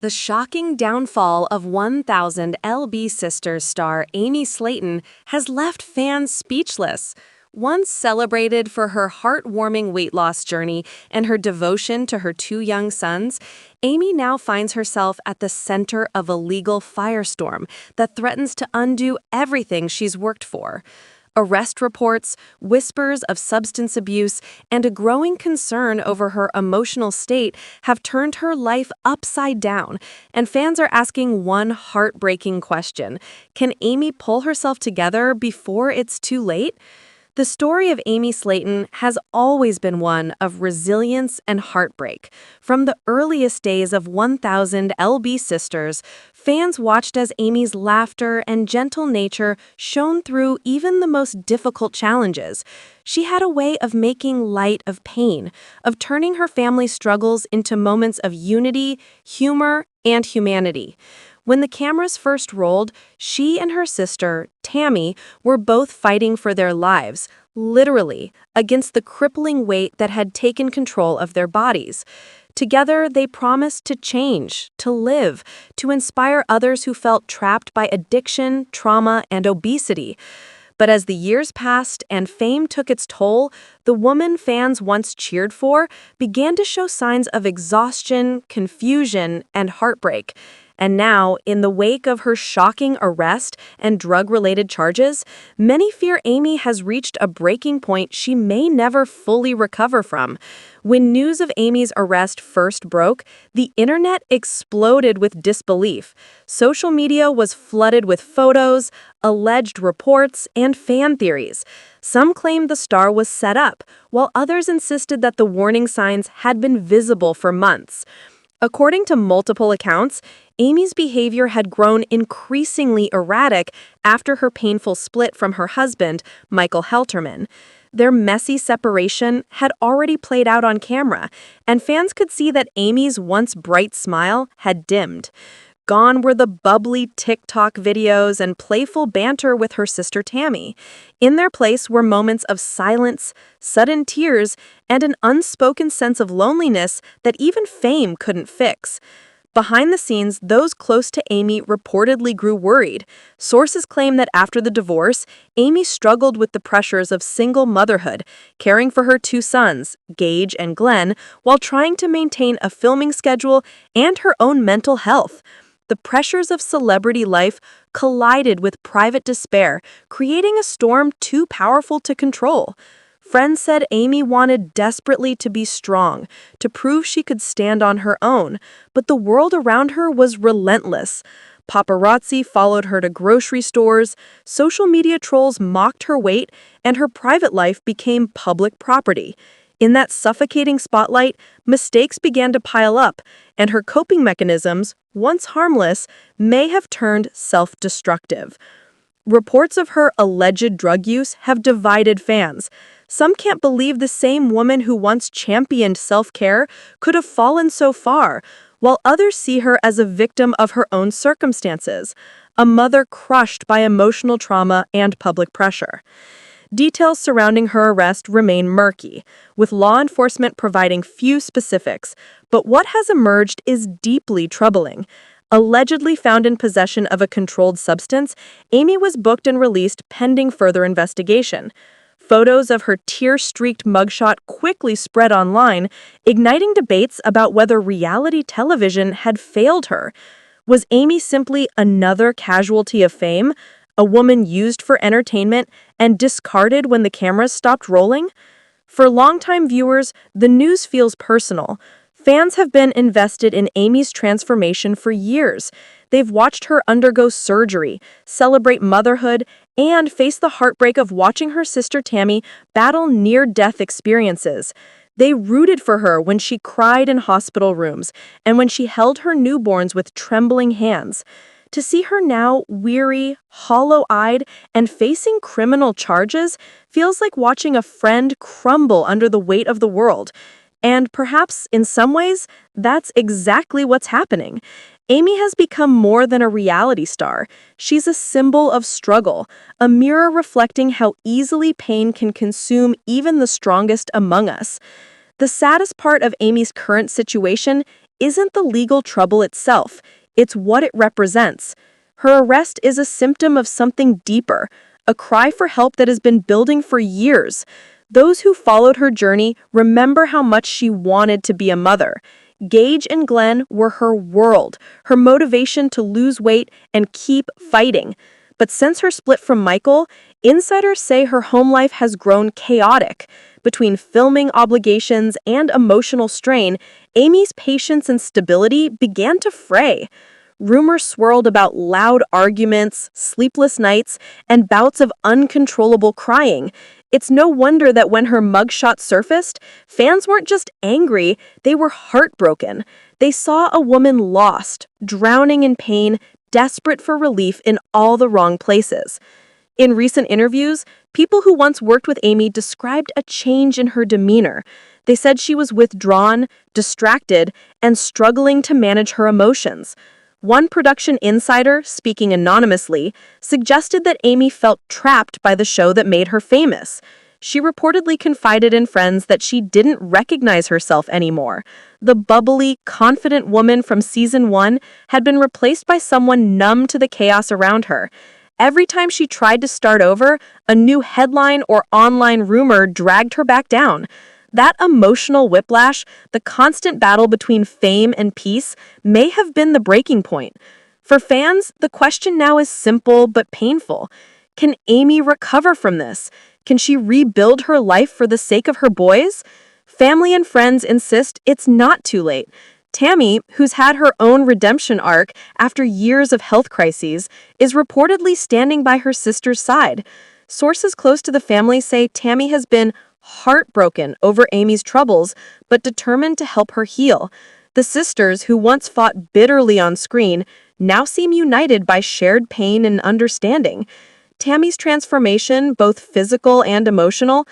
The shocking downfall of 1000 LB Sisters star Amy Slaton has left fans speechless. Once celebrated for her heartwarming weight loss journey and her devotion to her two young sons, Amy now finds herself at the center of a legal firestorm that threatens to undo everything she's worked for. Arrest reports, whispers of substance abuse, and a growing concern over her emotional state have turned her life upside down, and fans are asking one heartbreaking question: can Amy pull herself together before it's too late? The story of Amy Slaton has always been one of resilience and heartbreak. From the earliest days of 1000 LB Sisters, fans watched as Amy's laughter and gentle nature shone through even the most difficult challenges. She had a way of making light of pain, of turning her family's struggles into moments of unity, humor, and humanity. When the cameras first rolled, she and her sister, Tammy, were both fighting for their lives, literally, against the crippling weight that had taken control of their bodies. Together, they promised to change, to live, to inspire others who felt trapped by addiction, trauma, and obesity. But as the years passed and fame took its toll, the woman fans once cheered for began to show signs of exhaustion, confusion, and heartbreak. And now, in the wake of her shocking arrest and drug-related charges, many fear Amy has reached a breaking point she may never fully recover from. When news of Amy's arrest first broke, the internet exploded with disbelief. Social media was flooded with photos, alleged reports, and fan theories. Some claimed the star was set up, while others insisted that the warning signs had been visible for months. According to multiple accounts, Amy's behavior had grown increasingly erratic after her painful split from her husband, Michael Helterman. Their messy separation had already played out on camera, and fans could see that Amy's once bright smile had dimmed. Gone were the bubbly TikTok videos and playful banter with her sister Tammy. In their place were moments of silence, sudden tears, and an unspoken sense of loneliness that even fame couldn't fix. Behind the scenes, those close to Amy reportedly grew worried. Sources claim that after the divorce, Amy struggled with the pressures of single motherhood, caring for her two sons, Gage and Glenn, while trying to maintain a filming schedule and her own mental health. The pressures of celebrity life collided with private despair, creating a storm too powerful to control. Friends said Amy wanted desperately to be strong, to prove she could stand on her own, but the world around her was relentless. Paparazzi followed her to grocery stores, social media trolls mocked her weight, and her private life became public property. In that suffocating spotlight, mistakes began to pile up, and her coping mechanisms, once harmless, may have turned self-destructive. Reports of her alleged drug use have divided fans. Some can't believe the same woman who once championed self-care could have fallen so far, while others see her as a victim of her own circumstances, a mother crushed by emotional trauma and public pressure. Details surrounding her arrest remain murky, with law enforcement providing few specifics, but what has emerged is deeply troubling. Allegedly found in possession of a controlled substance, Amy was booked and released pending further investigation. Photos of her tear-streaked mugshot quickly spread online, igniting debates about whether reality television had failed her. Was Amy simply another casualty of fame? A woman used for entertainment and discarded when the cameras stopped rolling? For longtime viewers, the news feels personal. Fans have been invested in Amy's transformation for years. They've watched her undergo surgery, celebrate motherhood, and face the heartbreak of watching her sister Tammy battle near-death experiences. They rooted for her when she cried in hospital rooms and when she held her newborns with trembling hands. To see her now weary, hollow-eyed, and facing criminal charges feels like watching a friend crumble under the weight of the world. And perhaps, in some ways, that's exactly what's happening. Amy has become more than a reality star. She's a symbol of struggle, a mirror reflecting how easily pain can consume even the strongest among us. The saddest part of Amy's current situation isn't the legal trouble itself, it's what it represents. Her arrest is a symptom of something deeper, a cry for help that has been building for years. Those who followed her journey remember how much she wanted to be a mother. Gage and Glenn were her world, her motivation to lose weight and keep fighting. But since her split from Michael, insiders say her home life has grown chaotic. Between filming obligations and emotional strain, Amy's patience and stability began to fray. Rumors swirled about loud arguments, sleepless nights, and bouts of uncontrollable crying. It's no wonder that when her mugshot surfaced, fans weren't just angry, they were heartbroken. They saw a woman lost, drowning in pain, desperate for relief in all the wrong places. In recent interviews, people who once worked with Amy described a change in her demeanor. They said she was withdrawn, distracted, and struggling to manage her emotions. One production insider, speaking anonymously, suggested that Amy felt trapped by the show that made her famous. She reportedly confided in friends that she didn't recognize herself anymore. The bubbly, confident woman from season 1 had been replaced by someone numb to the chaos around her. Every time she tried to start over, a new headline or online rumor dragged her back down. That emotional whiplash, the constant battle between fame and peace, may have been the breaking point. For fans, the question now is simple but painful. Can Amy recover from this? Can she rebuild her life for the sake of her boys? Family and friends insist it's not too late. Tammy, who's had her own redemption arc after years of health crises, is reportedly standing by her sister's side. Sources close to the family say Tammy has been heartbroken over Amy's troubles, but determined to help her heal. The sisters, who once fought bitterly on screen, now seem united by shared pain and understanding. Tammy's transformation, both physical and emotional,